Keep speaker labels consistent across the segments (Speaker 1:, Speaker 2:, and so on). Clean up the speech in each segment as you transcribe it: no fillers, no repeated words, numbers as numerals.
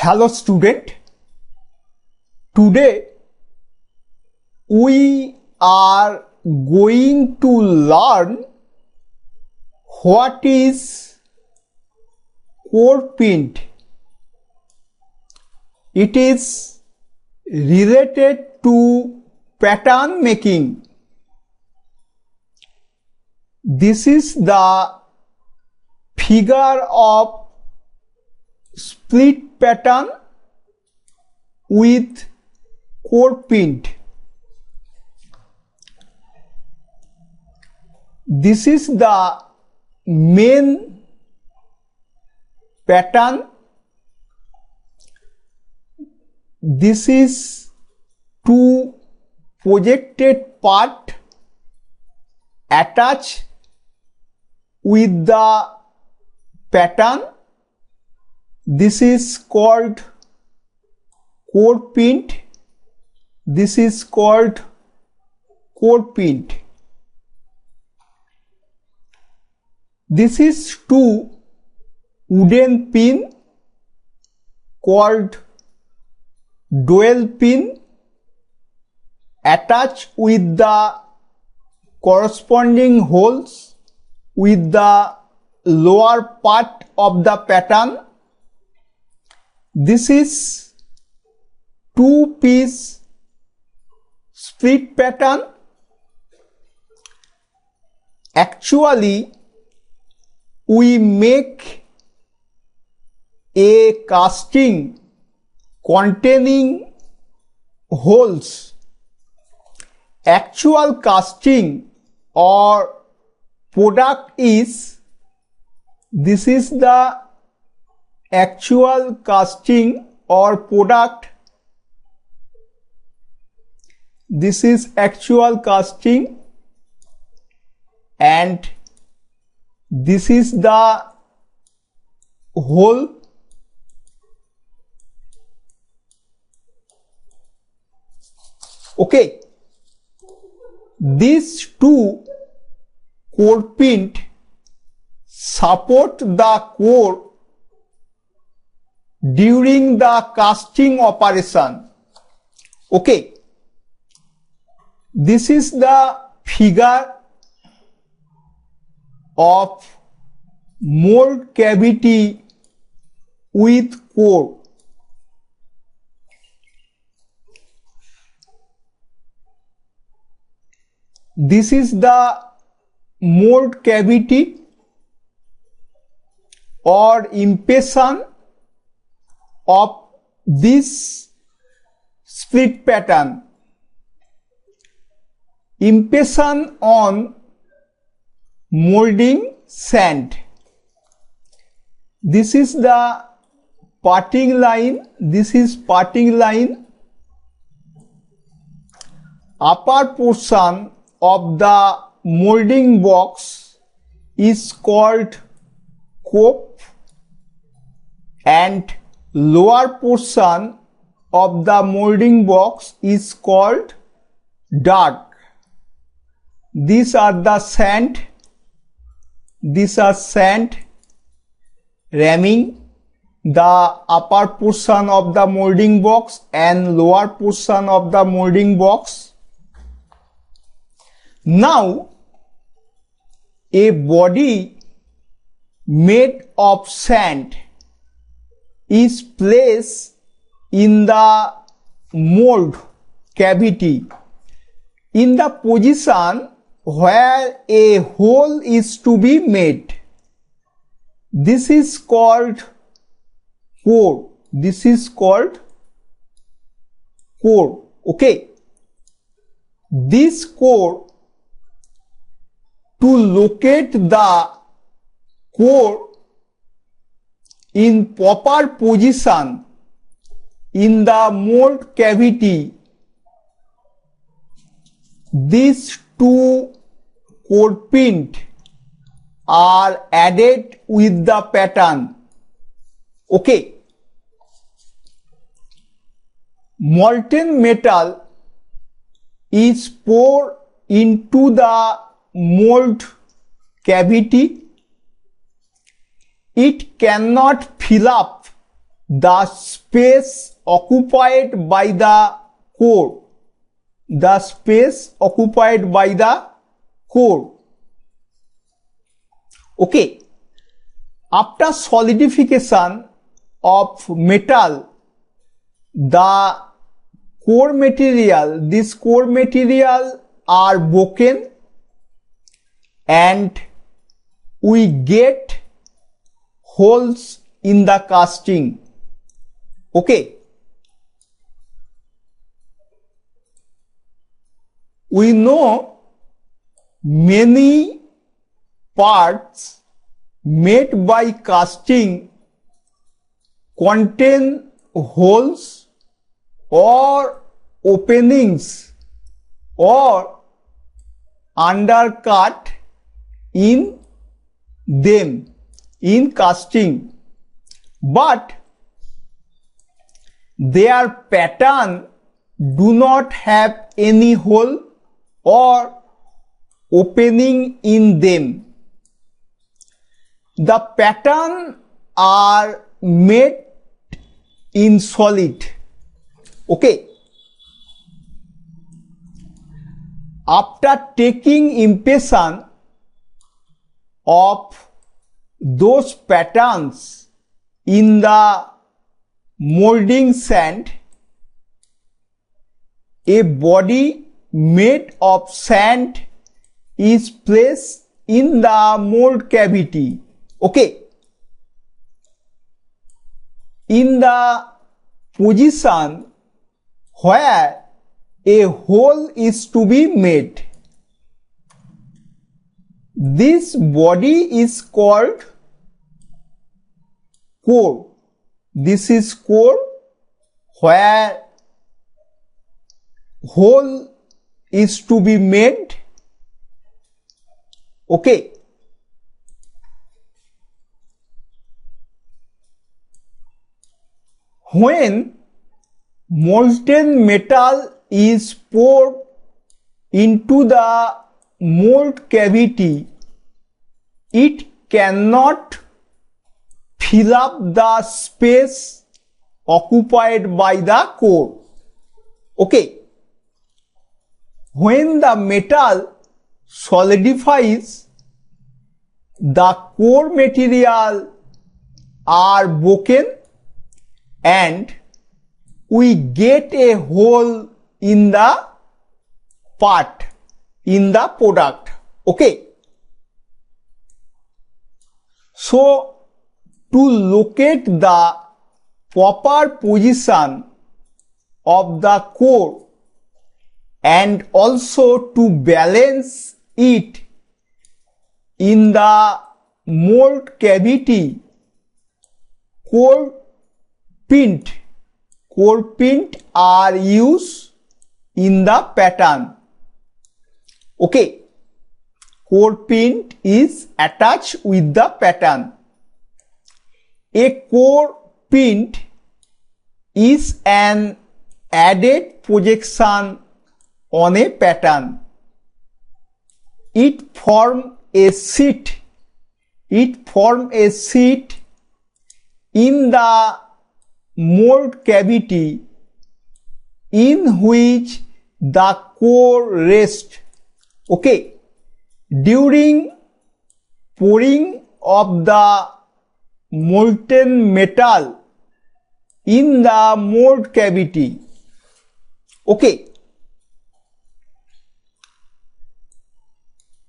Speaker 1: Hello student, today we are going to learn what is core print. It is related to pattern making. This is the figure of split pattern with core print. This is the main pattern. This is two projected part attached with the pattern. This is called core print. This is called core print. This is two wooden pin called dowel pin attached with the corresponding holes with the lower part of the pattern. This is two-piece split pattern. Actually, we make a casting containing holes. Actual casting or product is, this is the actual casting or product. This is actual casting and this is the hole. Okay, these two core print support the core during the casting operation. Okay, this is the figure of mold cavity with core. This is the mold cavity or impression of this split pattern. Impression on molding sand. This is the parting line. This is parting line. Upper portion of the molding box is called cope and lower portion of the molding box is called dark. These are the sand. These are sand ramming the upper portion of the molding box and lower portion of the molding box. Now, a body made of sand is placed in the mold cavity in the position where a hole is to be made. This is called core. This is called core. Okay. This core, to locate the core in proper position in the mold cavity, these two core print are added with the pattern. Okay. Molten metal is poured into the mold cavity. It cannot fill up the space occupied by the core. The space occupied by the core. Okay. After solidification of metal, the core material, this core material are broken and we get holes in the casting. Okay. We know many parts made by casting contain holes or openings or undercut in them in casting, but their pattern do not have any hole or opening in them. The pattern are made in solid. Okay. After taking impression of those patterns in the molding sand, a body made of sand is placed in the mold cavity. Okay. In the position where a hole is to be made, this body is called core. This is core where hole is to be made. Okay. When molten metal is poured into the mold cavity, it cannot fill up the space occupied by the core. Okay. When the metal solidifies, the core material are broken and we get a hole in the part, in the product. Okay. So, to locate the proper position of the core and also to balance it in the mold cavity, core pint are used in the pattern. Okay. Core pint is attached with the pattern. A core pint is an added projection on a pattern. It forms a sheet. It forms a sheet in the mold cavity in which the core rests. Okay. During pouring of the molten metal in the mold cavity. Okay.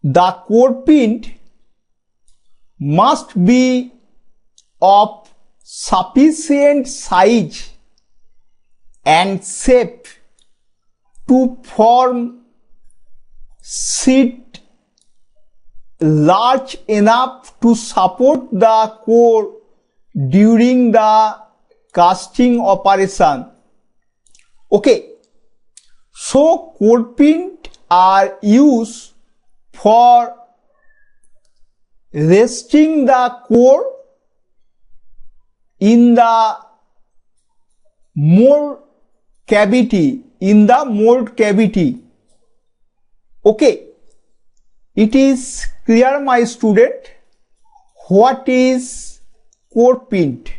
Speaker 1: The core pint must be of sufficient size and shape to form sheet large enough to support the core during the casting operation. Okay. So, core pint are used for resting the core in the mold cavity, Okay. It is clear, my student, what is core pint?